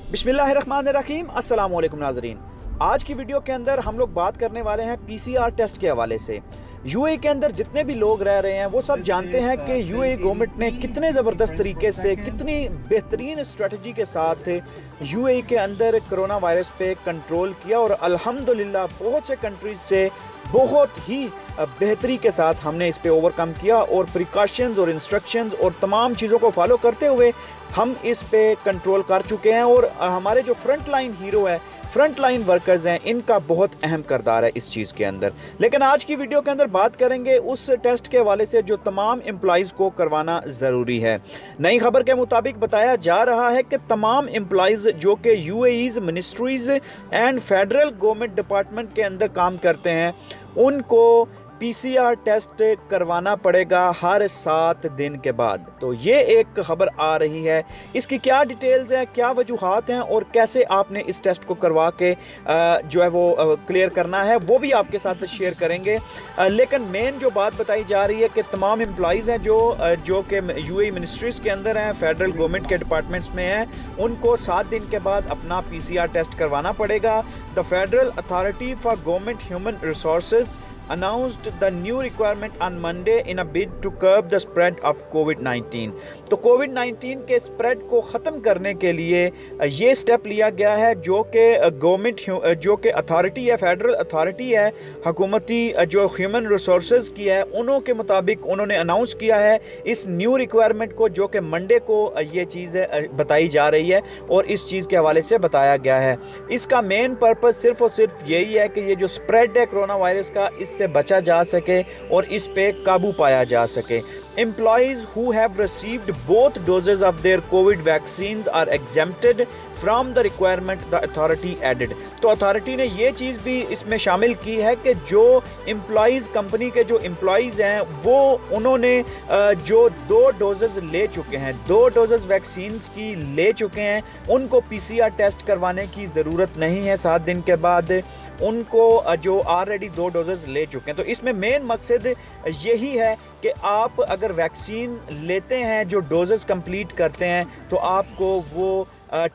बिस्मिल्लाहिर्रहमानिर्रहीम, अस्सलाम वालेकुम नाज़रीन। आज की वीडियो के अंदर हम लोग बात करने वाले हैं पीसीआर टेस्ट के हवाले से। यूएई के अंदर जितने भी लोग रह रहे हैं वो सब जानते हैं कि यूएई गवर्नमेंट ने कितने ज़बरदस्त तरीके से, कितनी बेहतरीन स्ट्रेटजी के साथ यूएई के अंदर कोरोना वायरस पे कंट्रोल किया और अल्हम्दुलिल्लाह बहुत से कंट्रीज से बहुत ही बेहतरी के साथ हमने इस पे ओवरकम किया और प्रिकॉशंस और इंस्ट्रक्शंस और तमाम चीज़ों को फॉलो करते हुए हम इस पे कंट्रोल कर चुके हैं। और हमारे जो फ्रंट लाइन हीरो है, फ्रंट लाइन वर्कर्स हैं, इनका बहुत अहम किरदार है इस चीज़ के अंदर। लेकिन आज की वीडियो के अंदर बात करेंगे उस टेस्ट के हवाले से जो तमाम एम्प्लॉइज़ को करवाना ज़रूरी है। नई खबर के मुताबिक बताया जा रहा है कि तमाम एम्प्लॉइज़ जो कि UAE's ministries and federal government department के अंदर काम करते हैं उनको पीसीआर टेस्ट करवाना पड़ेगा हर 7 दिन के बाद। तो ये एक खबर आ रही है, इसकी क्या डिटेल्स हैं, क्या वजूहात हैं और कैसे आपने इस टेस्ट को करवा के जो है वो क्लियर करना है वो भी आपके साथ शेयर करेंगे। लेकिन मेन जो बात बताई जा रही है कि तमाम एम्प्लॉइज़ हैं जो कि यूएई मिनिस्ट्रीज़ के अंदर हैं, फेडरल गवर्नमेंट के डिपार्टमेंट्स में हैं, उनको 7 दिन के बाद अपना पीसीआर टेस्ट करवाना पड़ेगा। The federal authority for government human resources announced the new requirement on Monday in a bid to curb the spread of COVID-19। तो कोविड-19 के स्प्रेड को ख़त्म करने के लिए ये स्टेप लिया गया है जो कि गवर्नमेंट जो कि अथॉरिटी है, फेडरल अथॉरिटी है, हुकूमती जो ह्यूमन रिसोर्सेज की है, उन्हों के मुताबिक उन्होंने अनाउंस किया है इस न्यू रिक्वायरमेंट को, जो कि मंडे को ये चीज़ बताई जा रही है और इस चीज़ के हवाले से बताया गया है। इसका मेन पर्पज़ सिर्फ़ और सिर्फ यही है कि ये जो स्प्रेड है कोरोना वायरस का, से बचा जा सके और इस पे काबू पाया जा सके। Employees who have received both doses of their COVID vaccines are exempted from the requirement, the authority added। तो अथॉरिटी ने ये चीज़ भी इसमें शामिल की है कि जो एम्प्लॉइज़, कंपनी के जो एम्प्लॉइज़ हैं वो उन्होंने जो 2 डोजेज़ ले चुके हैं, 2 डोजेज़ वैक्सीन की ले चुके हैं, उनको पीसीआर टेस्ट करवाने की ज़रूरत नहीं है 7 दिन के बाद, उनको जो ऑलरेडी 2 डोजेज़ ले चुके हैं। तो इसमें मेन मकसद यही है कि आप अगर वैक्सीन लेते हैं, जो डोजेज़ कंप्लीट करते हैं, तो आपको वो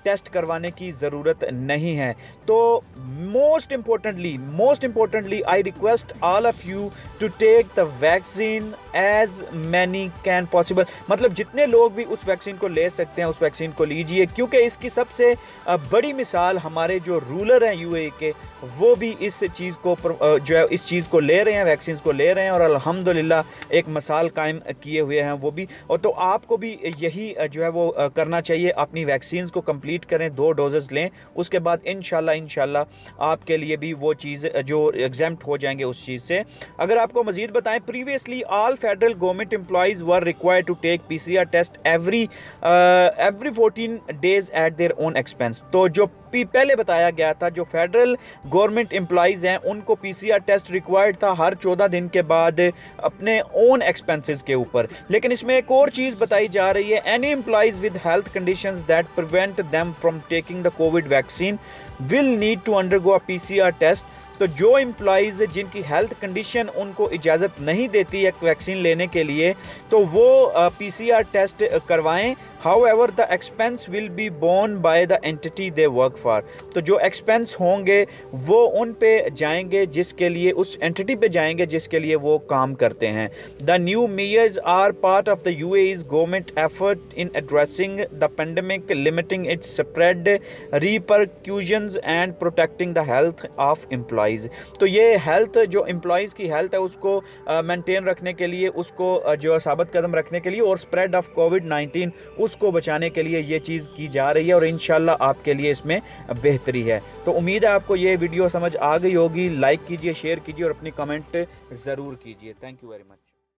टेस्ट करवाने की ज़रूरत नहीं है। तो most importantly I request all of you to take the vaccine as many can possible. मतलब जितने लोग भी उस वैक्सीन को ले सकते हैं उस वैक्सीन को लीजिए, क्योंकि इसकी सबसे बड़ी मिसाल हमारे जो रूलर हैं यूएई के, वो भी इस चीज़ को जो है इस चीज़ को ले रहे हैं, वैक्सीन को ले रहे हैं और अल्हम्दुलिल्लाह एक मिसाल कायम किए हुए हैं वो भी। और तो आपको भी यही जो है वो करना चाहिए, अपनी वैक्सीन को कंप्लीट करें, 2 डोजेज़ लें, उसके बाद इंशाल्लाह आपके लिए भी वो चीज़ जो एग्जेम्प्ट हो जाएंगे उस चीज़ से। अगर आपको मज़ीद बताएं, previously all federal government employees were required to take PCR test every 14 days at their own expense. तो जो पहले बताया गया था, जो फेडरल गवर्नमेंट एम्प्लॉइज़ हैं उनको पीसीआर टेस्ट रिक्वायर्ड था हर 14 दिन के बाद अपने ओन एक्सपेंसेस के ऊपर। लेकिन इसमें एक और चीज़ बताई जा रही है, any employees with health conditions that prevent them from taking the COVID vaccine will need to undergo a PCR test. तो जो एम्प्लॉइज़ जिनकी हेल्थ कंडीशन उनको इजाज़त नहीं देती है वैक्सीन लेने के लिए, तो वो पीसीआर टेस्ट करवाएं। However, the expense will be borne by the entity they work for। तो जो एक्सपेंस होंगे वो उन पे जाएंगे जिसके लिए, उस एंटिटी पे जाएंगे जिसके लिए वो काम करते हैं। The new measures are part of the UAE's government effort in addressing the pandemic, limiting its spread, repercussions and protecting the health of employees। तो ये हेल्थ, जो एम्प्लॉइज़ की हेल्थ है उसको मेंटेन रखने के लिए, उसको जो साबित कदम रखने के लिए और स्प्रेड ऑफ कोविड-19 उसको बचाने के लिए ये चीज़ की जा रही है और इंशाल्लाह आपके लिए इसमें बेहतरी है। तो उम्मीद है आपको ये वीडियो समझ आ गई होगी। लाइक कीजिए, शेयर कीजिए और अपनी कमेंट ज़रूर कीजिए। Thank you very much.